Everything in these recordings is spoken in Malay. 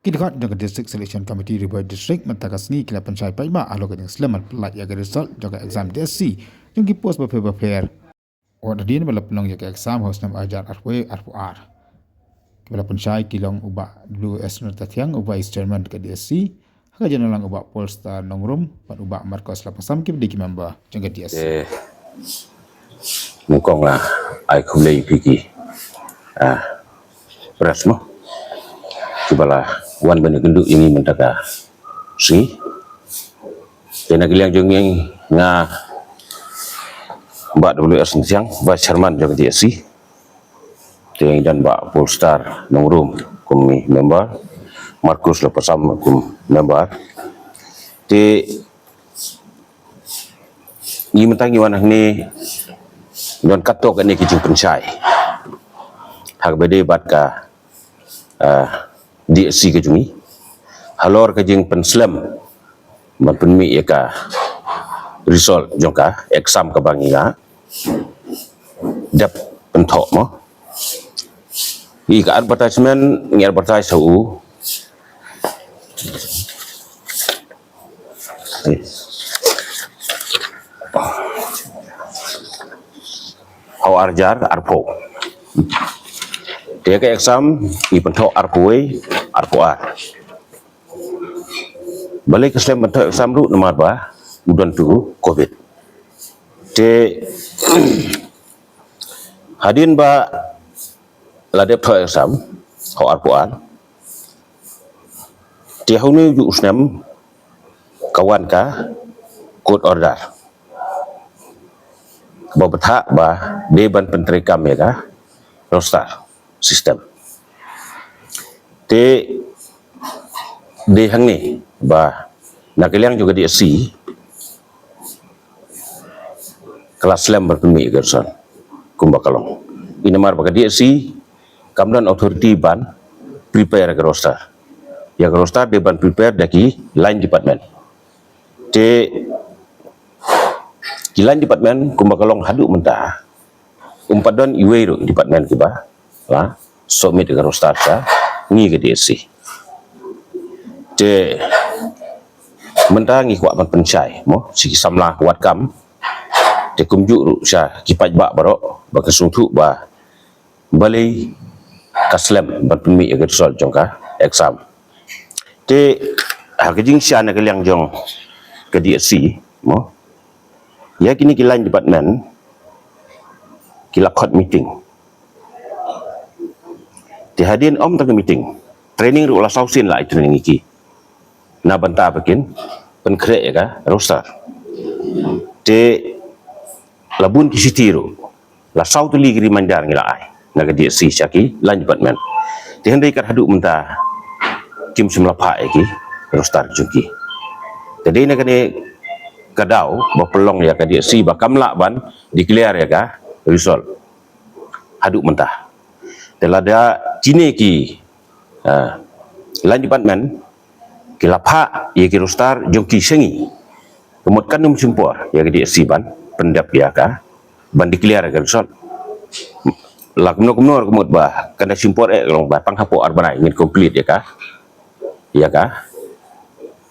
Kidikot jaga district selection committee ribuai district mentakasni kila pencai paima alok yang selamat pelat jaga result jaga exam DSC yang kipos berfair. Wadadin bala penong jaga exam host nam ajar arwe arpuar. Bala pencai kilong ubah WS Nurtatiang ubah vice chairman ke DSC haka janalang ubah Polestar Nongrum pan ubah Marcos Lapasam kip diki member jaga DSC. Mukong lah ai kumlei piki. Beras mo. Kibala wan benda genduk ini mentaka si kena giliang jengeng nga mbak WS siang vice chairman jaga DSC teng dan mbak Polestar Nongrum kumi member Marcus Lapasam kum member te ni mentangi wanah ni don katok ni kijing pencai hak bede bat ka DSC ke jungi halor ke jing penslam man penmi ka result jongka exam ke bangi ga dap pentok mo i ka advertisement ngi advertise su how arjar arpo dia ke exam i pentok arpoi arpoar balik ke selain pentok exam ru nomor ba udan tu covid te hadin ba ladep pentok exam how arpoar ti haunu ju usnam kawan ka court order ba betha ba deban penterekam ya ka roster sistem te de hang ni ba nakiliang juga DSC kelas lem berpemi gerson kumbakalong inamar baka DSC kamdan authority ban prepare ke roster ya ke roster de ban prepare daki line department te di line department kumbakalong haduk mentah umpadon iweiro department kiba lah submit ke roster sa ngi ke DSC te mentang ngi kuat pencai mo sigi samlah kuat kam te kumjuk ru sya kipat ba barok ba kesungtu ba balai kaslem ban pemi ke result jongka exam te hakijing sya na kaliang jong ke DSC mo ya kini kilan department kilakot meeting dihadirin om tengah meeting training ru ulah sausin lah training iki na banta pekin penkrek ya ka roster te labun ki sitiru la sautu li giri mandar ngila ai naga DSC syaki lan department te hendai kat haduk menta kim semlapa iki roster junki tadi na kene kadau ba pelong ya ka DSC ba kamla ban declare ya ka result haduk mentah telada kini ki lan department kilapa ye ki roster jongki sengi kemut kanum simpor ya ke DSC ban pendap ya ka ban declare ka result lak menok kemut ba kana simpor long ba panghapo arbanai ngin complete ya ka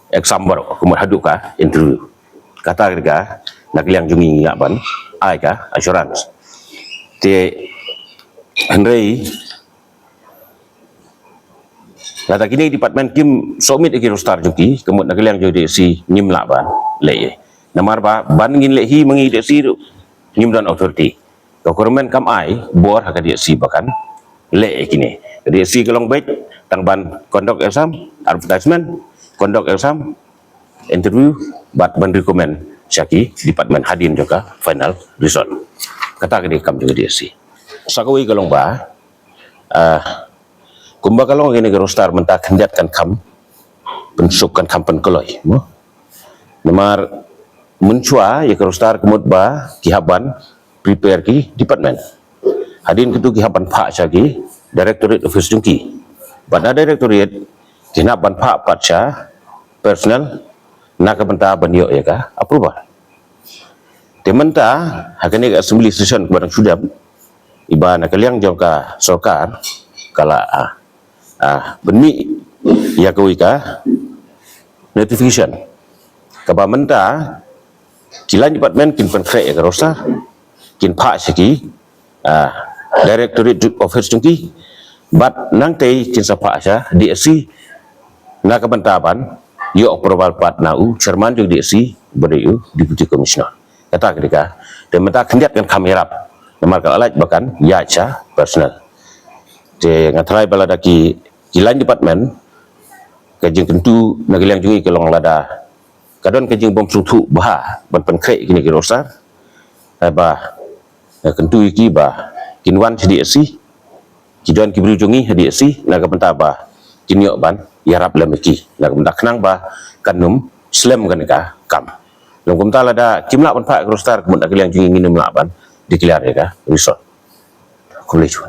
exam baru kemut haduk ka interview kata ka nak liang jungi ngak ban ai ka assurance te Henry kata kini department kim submit iki roster juki kemut nak liang jadi si nyimla ban le namar ba ban ngin le hi mangi de si nyim dan authority government kam ai bor hak dia si bahkan le kini dia si kelong baik tang ban conduct exam advertisement conduct exam interview bat ban recommend syaki department hadin juga final result kata kini kam juga dia si sakawi kalong ba kumba kalong ini ke roster mentah kenjatkan kam pensukkan kam penkoloi mo nemar mencua ya ke roster kemut ba kihaban prepare ki department hadin ketu kihaban pak syaki directorate office jungki pada directorate kinaban pak patcha personal nak benta banyo ya ka approval tementa hakane ka assembly session barang sudah iba nak kaliang jongka sokar kala benmi ya kau ika notification kaba menta kilan department kin penkre ya rosa kin pak seki directorate office jungki but nang tei kin sapa asya DSC na kabantaban yo approval pat nau chairman jung DSC beriu deputy commissioner kata ketika dan menta kendiat kan kamera namar alat bahkan ya cha personal de ngatrai baladaki kilan department kajing tentu nagilang jungi kelong lada kadon kajing bom sutu bah ban penkre kini kirosa ba kentu iki ba kinwan DSC kidon kibri jungi DSC naga benta ba kinyo ban yarap lemeki naga benta kenang ba kanum slam ganeka kam long kumta lada kimla ban pak krostar kemun nagilang jungi nginum laban diklar ya resort college